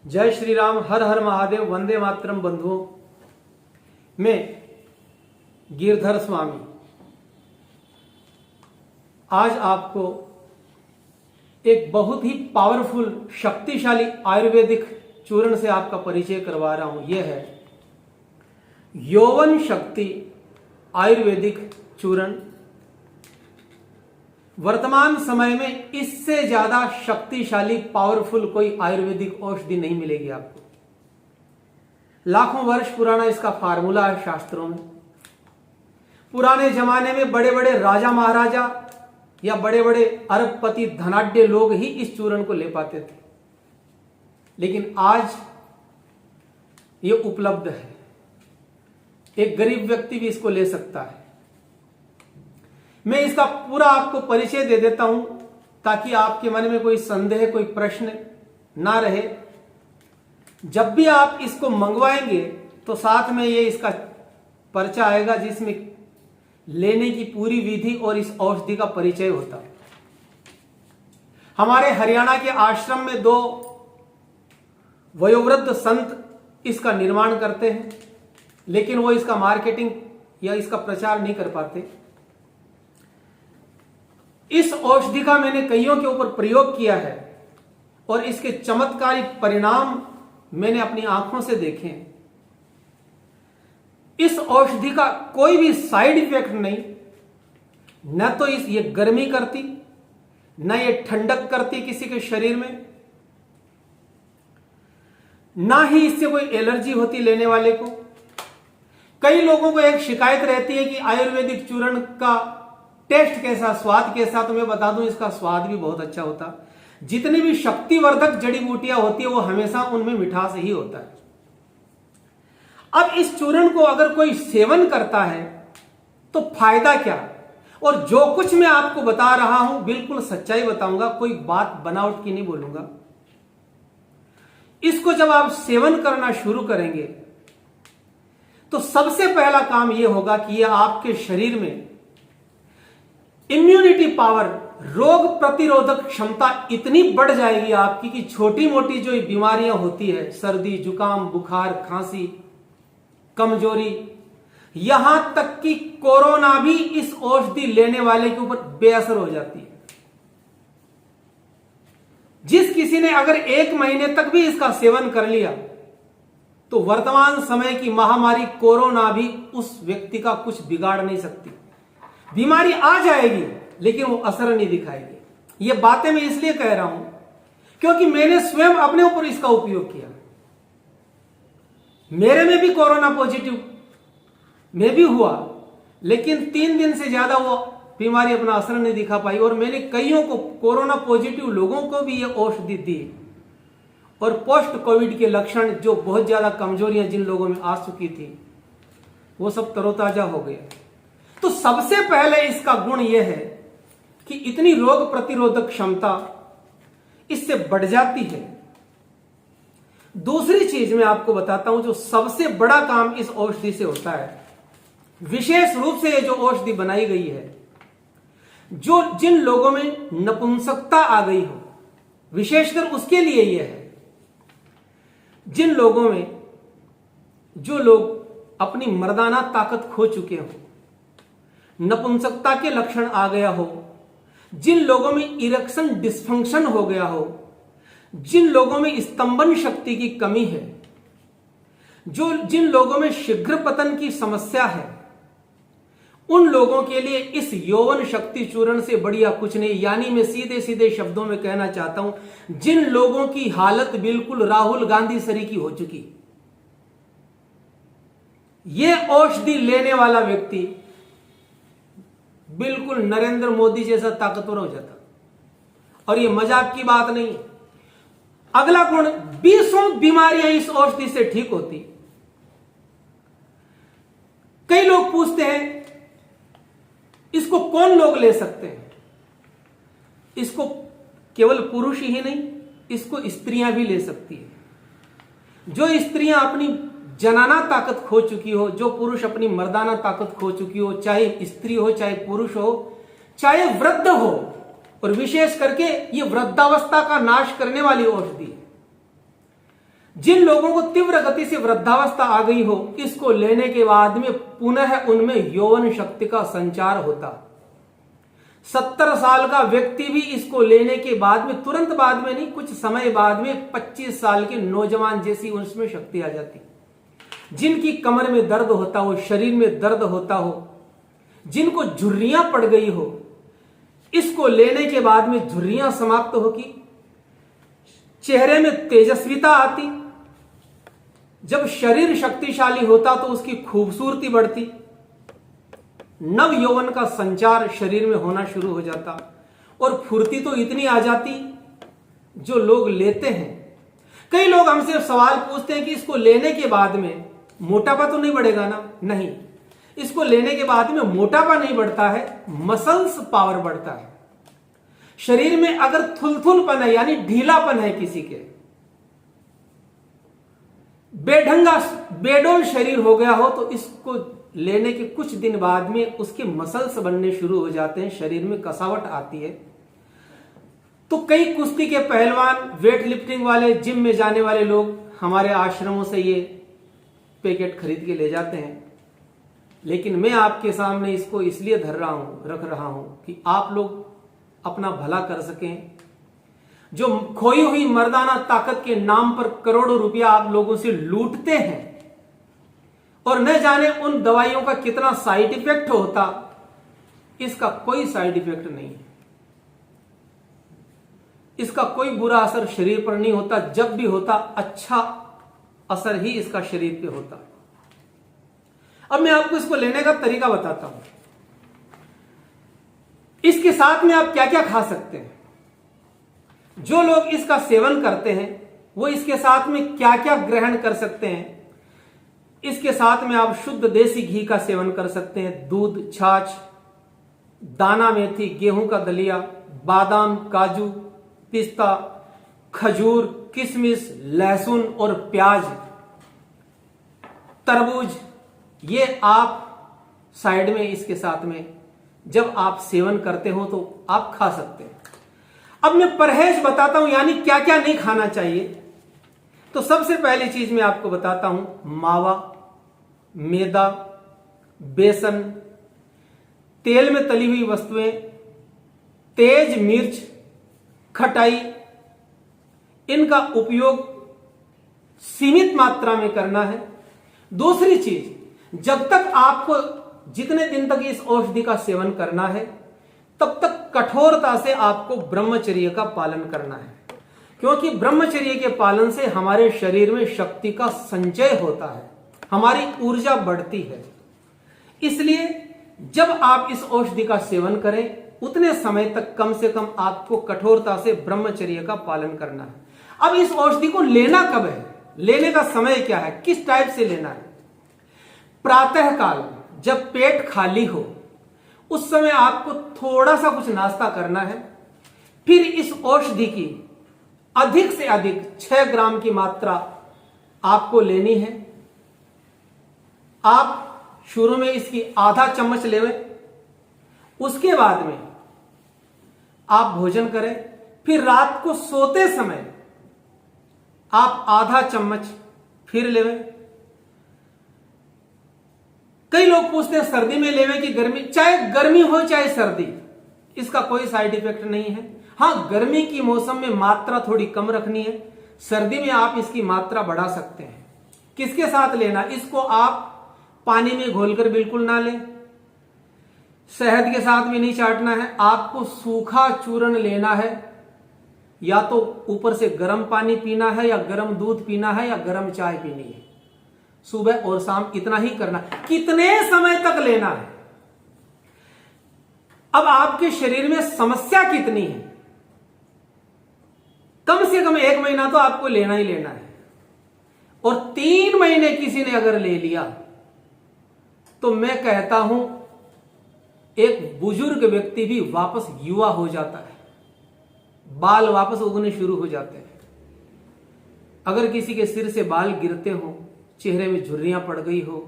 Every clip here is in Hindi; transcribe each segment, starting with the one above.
जय श्री राम, हर हर महादेव, वंदे मातरम। बंधुओं, मैं गिरधर स्वामी आज आपको एक बहुत ही पावरफुल शक्तिशाली आयुर्वेदिक चूर्ण से आपका परिचय करवा रहा हूं। यह है यौवन शक्ति आयुर्वेदिक चूर्ण। वर्तमान समय में इससे ज्यादा शक्तिशाली पावरफुल कोई आयुर्वेदिक औषधि नहीं मिलेगी आपको। लाखों वर्ष पुराना इसका फार्मूला है शास्त्रों में। पुराने जमाने में बड़े बड़े राजा महाराजा या बड़े बड़े अरबपति धनाढ्य लोग ही इस चूर्ण को ले पाते थे, लेकिन आज ये उपलब्ध है। एक गरीब व्यक्ति भी इसको ले सकता है। मैं इसका पूरा आपको परिचय दे देता हूं ताकि आपके मन में कोई संदेह, कोई प्रश्न ना रहे। जब भी आप इसको मंगवाएंगे तो साथ में ये इसका पर्चा आएगा जिसमें लेने की पूरी विधि और इस औषधि का परिचय होता है। हमारे हरियाणा के आश्रम में 2 वयोवृद्ध संत इसका निर्माण करते हैं, लेकिन वो इसका मार्केटिंग या इसका प्रचार नहीं कर पाते। इस औषधि का मैंने कईयों के ऊपर प्रयोग किया है और इसके चमत्कारी परिणाम मैंने अपनी आंखों से देखे हैं। इस औषधि का कोई भी साइड इफेक्ट नहीं। न तो ये गर्मी करती, न ये ठंडक करती किसी के शरीर में, ना ही इससे कोई एलर्जी होती लेने वाले को। कई लोगों को एक शिकायत रहती है कि आयुर्वेदिक चूर्ण का टेस्ट कैसा, स्वाद कैसा। तो मैं बता दूं, इसका स्वाद भी बहुत अच्छा होता। जितनी भी शक्तिवर्धक जड़ी बूटियां होती है वो हमेशा उनमें मिठास ही होता है। अब इस चूर्ण को अगर कोई सेवन करता है तो फायदा क्या? और जो कुछ मैं आपको बता रहा हूं बिल्कुल सच्चाई बताऊंगा, कोई बात बनावट की नहीं बोलूंगा। इसको जब आप सेवन करना शुरू करेंगे तो सबसे पहला काम यह होगा कि यह आपके शरीर में इम्यूनिटी पावर, रोग प्रतिरोधक क्षमता इतनी बढ़ जाएगी आपकी कि छोटी मोटी जो बीमारियां होती है, सर्दी, जुकाम, बुखार, खांसी, कमजोरी, यहां तक कि कोरोना भी इस औषधि लेने वाले के ऊपर बेअसर हो जाती है। जिस किसी ने अगर 1 महीने तक भी इसका सेवन कर लिया तो वर्तमान समय की महामारी कोरोना भी उस व्यक्ति का कुछ बिगाड़ नहीं सकती। बीमारी आ जाएगी लेकिन वो असर नहीं दिखाएगी। ये बातें मैं इसलिए कह रहा हूं क्योंकि मैंने स्वयं अपने ऊपर इसका उपयोग किया। मेरे में भी कोरोना पॉजिटिव मैं भी हुआ, लेकिन 3 दिन से ज्यादा वो बीमारी अपना असर नहीं दिखा पाई। और मैंने कईयों को, कोरोना पॉजिटिव लोगों को भी ये औषधि दी और पोस्ट कोविड के लक्षण, जो बहुत ज्यादा कमजोरियां जिन लोगों में आ चुकी थी, वो सब तरोताजा हो गए। तो सबसे पहले इसका गुण यह है कि इतनी रोग प्रतिरोधक क्षमता इससे बढ़ जाती है। दूसरी चीज मैं आपको बताता हूं, जो सबसे बड़ा काम इस औषधि से होता है, विशेष रूप से ये जो औषधि बनाई गई है, जिन लोगों में नपुंसकता आ गई हो, विशेषकर उसके लिए यह है। जिन लोगों में, जो लोग अपनी मर्दाना ताकत खो चुके हो, नपुंसकता के लक्षण आ गया हो, जिन लोगों में इरेक्शन डिस्फंक्शन हो गया हो, जिन लोगों में स्तंभन शक्ति की कमी है, जिन लोगों में शीघ्र पतन की समस्या है, उन लोगों के लिए इस यौवन शक्ति चूर्ण से बढ़िया कुछ नहीं। यानी मैं सीधे सीधे शब्दों में कहना चाहता हूं, जिन लोगों की हालत बिल्कुल राहुल गांधी सरी की हो चुकी, यह औषधि लेने वाला व्यक्ति बिल्कुल नरेंद्र मोदी जैसा ताकतवर हो जाता। और ये मजाक की बात नहीं। अगला गुण, 20 बीमारियां इस औषधि से ठीक होती। कई लोग पूछते हैं इसको कौन लोग ले सकते हैं? इसको केवल पुरुष ही नहीं, इसको स्त्रियां भी ले सकती है। जो स्त्रियां अपनी जनाना ताकत खो चुकी हो, जो पुरुष अपनी मर्दाना ताकत खो चुकी हो, चाहे स्त्री हो, चाहे पुरुष हो, चाहे वृद्ध हो, और विशेष करके ये वृद्धावस्था का नाश करने वाली औषधि है। जिन लोगों को तीव्र गति से वृद्धावस्था आ गई हो, इसको लेने के बाद में पुनः उनमें यौवन शक्ति का संचार होता। 70 साल का व्यक्ति भी इसको लेने के बाद में, तुरंत बाद में नहीं, कुछ समय बाद में 25 साल के नौजवान जैसी उसमें शक्ति आ जाती। जिनकी कमर में दर्द होता हो, शरीर में दर्द होता हो, जिनको झुर्रियां पड़ गई हो, इसको लेने के बाद में झुर्रियां समाप्त होगी, चेहरे में तेजस्विता आती। जब शरीर शक्तिशाली होता तो उसकी खूबसूरती बढ़ती, नव यौवन का संचार शरीर में होना शुरू हो जाता और फुर्ती तो इतनी आ जाती जो लोग लेते हैं। कई लोग हमसे सवाल पूछते हैं कि इसको लेने के बाद में मोटापा तो नहीं बढ़ेगा ना? नहीं, इसको लेने के बाद में मोटापा नहीं बढ़ता है, मसल्स पावर बढ़ता है। शरीर में अगर थुलथुलपन है यानी ढीलापन है, किसी के बेढंगा बेडोल शरीर हो गया हो, तो इसको लेने के कुछ दिन बाद में उसके मसल्स बनने शुरू हो जाते हैं, शरीर में कसावट आती है। तो कई कुश्ती के पहलवान, वेट लिफ्टिंग वाले, जिम में जाने वाले लोग हमारे आश्रमों से ये पैकेट खरीद के ले जाते हैं। लेकिन मैं आपके सामने इसको इसलिए रख रहा हूं कि आप लोग अपना भला कर सकें। जो खोई हुई मर्दाना ताकत के नाम पर करोड़ों रुपया आप लोगों से लूटते हैं और न जाने उन दवाइयों का कितना साइड इफेक्ट होता, इसका कोई साइड इफेक्ट नहीं है। इसका कोई बुरा असर शरीर पर नहीं होता, जब भी होता अच्छा असर ही इसका शरीर पे होता। अब मैं आपको इसको लेने का तरीका बताता हूं। इसके साथ में आप क्या क्या खा सकते हैं। जो लोग इसका सेवन करते हैं वो इसके साथ में क्या क्या ग्रहण कर सकते हैं। इसके साथ में आप शुद्ध देसी घी का सेवन कर सकते हैं, दूध, छाछ, दाना मेथी, गेहूं का दलिया, बादाम, काजू, पिस्ता, खजूर, किशमिश, लहसुन और प्याज, तरबूज, ये आप साइड में इसके साथ में जब आप सेवन करते हो तो आप खा सकते हैं। अब मैं परहेज बताता हूं, यानी क्या क्या नहीं खाना चाहिए। तो सबसे पहली चीज मैं आपको बताता हूं, मावा, मैदा, बेसन, तेल में तली हुई वस्तुएं, तेज मिर्च, खटाई, इनका उपयोग सीमित मात्रा में करना है। दूसरी चीज, जब तक आपको जितने दिन तक इस औषधि का सेवन करना है तब तक कठोरता से आपको ब्रह्मचर्य का पालन करना है, क्योंकि ब्रह्मचर्य के पालन से हमारे शरीर में शक्ति का संचय होता है, हमारी ऊर्जा बढ़ती है। इसलिए जब आप इस औषधि का सेवन करें उतने समय तक कम से कम आपको कठोरता से ब्रह्मचर्य का पालन करना है। अब इस औषधि को लेना कब है, लेने का समय क्या है, किस टाइप से लेना है। प्रातः काल जब पेट खाली हो उस समय आपको थोड़ा सा कुछ नाश्ता करना है, फिर इस औषधि की अधिक से अधिक 6 ग्राम की मात्रा आपको लेनी है। आप शुरू में इसकी आधा चम्मच लेवें, उसके बाद में आप भोजन करें, फिर रात को सोते समय आप आधा चम्मच फिर लेवें। कई लोग पूछते हैं सर्दी में लेवें कि गर्मी, चाहे गर्मी हो चाहे सर्दी, इसका कोई साइड इफेक्ट नहीं है। हां, गर्मी की मौसम में मात्रा थोड़ी कम रखनी है, सर्दी में आप इसकी मात्रा बढ़ा सकते हैं। किसके साथ लेना, इसको आप पानी में घोलकर बिल्कुल ना लें, शहद के साथ भी नहीं चाटना है, आपको सूखा चूर्ण लेना है। या तो ऊपर से गर्म पानी पीना है, या गर्म दूध पीना है, या गर्म चाय पीनी है। सुबह और शाम इतना ही करना। कितने समय तक लेना है, अब आपके शरीर में समस्या कितनी है, कम से कम 1 महीना तो आपको लेना ही लेना है। और 3 महीने किसी ने अगर ले लिया तो मैं कहता हूं एक बुजुर्ग व्यक्ति भी वापस युवा हो जाता है, बाल वापस उगने शुरू हो जाते हैं। अगर किसी के सिर से बाल गिरते हो, चेहरे में झुर्रियां पड़ गई हो,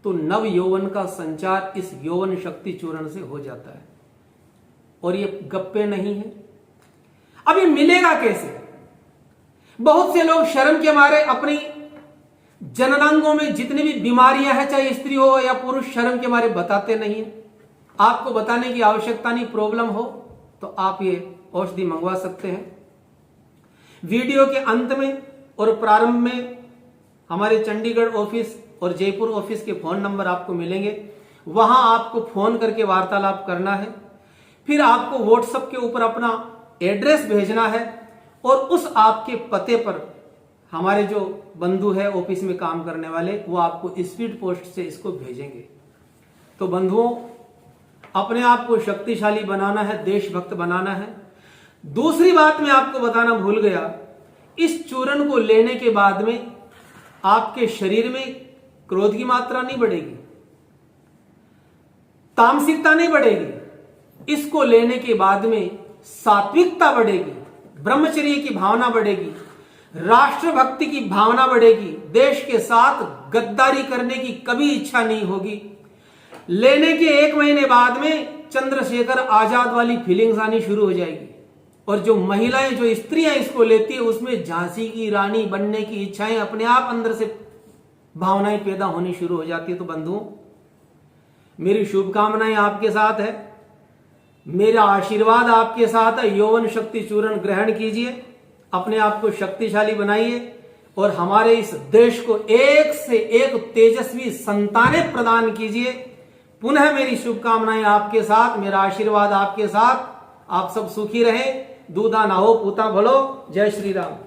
तो नव यौवन का संचार इस यौवन शक्ति चूर्ण से हो जाता है। और ये गप्पे नहीं है। अब ये मिलेगा कैसे? बहुत से लोग शर्म के मारे अपनी जननांगों में जितनी भी बीमारियां हैं, चाहे स्त्री हो या पुरुष, शर्म के मारे बताते नहीं है। आपको बताने की आवश्यकता नहीं, प्रॉब्लम हो तो आप ये औषधि मंगवा सकते हैं। वीडियो के अंत में और प्रारंभ में हमारे चंडीगढ़ ऑफिस और जयपुर ऑफिस के फोन नंबर आपको मिलेंगे, वहां आपको फोन करके वार्तालाप करना है। फिर आपको व्हाट्सएप के ऊपर अपना एड्रेस भेजना है और उस आपके पते पर हमारे जो बंधु है ऑफिस में काम करने वाले, वो आपको स्पीड पोस्ट से इसको भेजेंगे। तो बंधुओं, अपने आप को शक्तिशाली बनाना है, देशभक्त बनाना है। दूसरी बात मैं आपको बताना भूल गया, इस चूर्ण को लेने के बाद में आपके शरीर में क्रोध की मात्रा नहीं बढ़ेगी, तामसिकता नहीं बढ़ेगी। इसको लेने के बाद में सात्विकता बढ़ेगी, ब्रह्मचर्य की भावना बढ़ेगी, राष्ट्रभक्ति की भावना बढ़ेगी, देश के साथ गद्दारी करने की कभी इच्छा नहीं होगी। लेने के 1 महीने बाद में चंद्रशेखर आजाद वाली फीलिंग्स आनी शुरू हो जाएगी। और जो महिलाएं, जो स्त्रियां इसको लेती है, उसमें झांसी की रानी बनने की इच्छाएं अपने आप अंदर से भावनाएं पैदा होनी शुरू हो जाती है। तो बंधुओं, मेरी शुभकामनाएं आपके साथ है, मेरा आशीर्वाद आपके साथ है। यौवन शक्ति चूर्ण ग्रहण कीजिए, अपने आप को शक्तिशाली बनाइए और हमारे इस देश को एक से एक तेजस्वी संतानें प्रदान कीजिए। पुनः मेरी शुभकामनाएं आपके साथ, मेरा आशीर्वाद आपके साथ। आप सब सुखी रहें, दूधा ना हो पूता भलो। जय श्री राम।